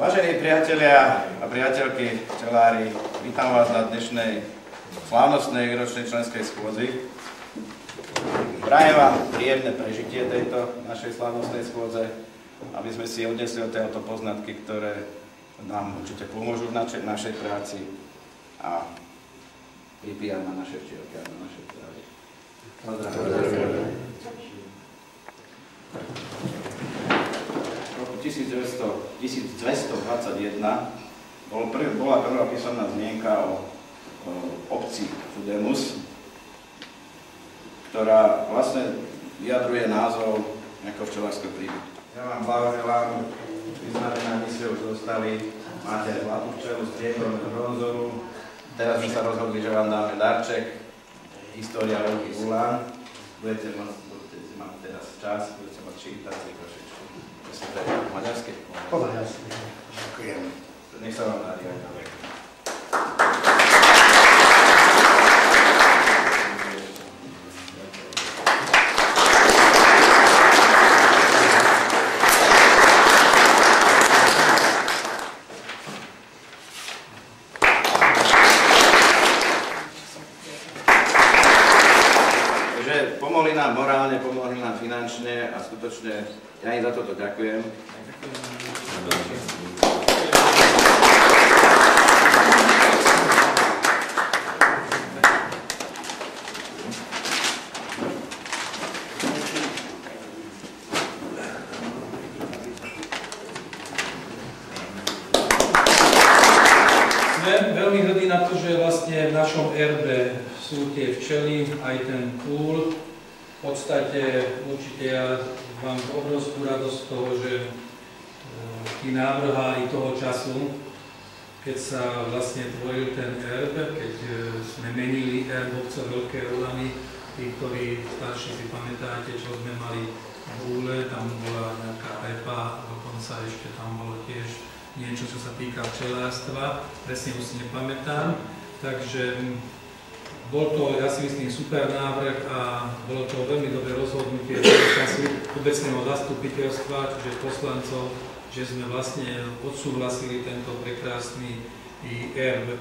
Vážení priatelia a priateľky, včelári, vítam vás na dnešnej slávnostnej výročnej členskej schôdzi. Prajem vám príjemné prežitie tejto našej slávnostnej schôdze, aby sme si odnesli od tejto poznatky, ktoré nám určite pomôžu v našej práci a pripíjam na naše včielky a na naše zdravie. V roku 1221 bola prvá písomná zmienka o obci Fudemus, ktorá vlastne vyjadruje názov nejakého včelárskeho príbehu. Ja vám blahoželám, vyznamenaní ste už dostali, máte zlatú včelu, striebro, bronzovú. Teraz sme sa rozhodli, že vám dáme darček, História Veľký Ulán. Budete mať teraz čas, budete mať čítať si trošičku. Myslím, že je maďarské. Po maďarsky. Ďakujem. Nech sa vám darí. Pomohli nám morálne, pomohli nám finančne a skutočne ja im za toto ďakujem. Sme veľmi hrdí na to, že vlastne v našom erbe sú tie včely, aj ten kúl. V podstate určite ja mám obrovskú radosť z toho, že tí návrhári toho času, keď sa vlastne tvoril ten erb, keď sme menili erb obce Veľké Ulany, tí, ktorí starší si pamätáte, čo sme mali v úle, tam bola nejaká repa, dokonca ešte tam bolo tiež niečo, čo sa týka včelárstva, presne už si nepamätám, takže bol to, ja si myslím, super návrh a bolo to veľmi dobré rozhodnutie času obecného zastupiteľstva, čiže poslancov, že sme vlastne odsúhlasili tento prekrásny erb.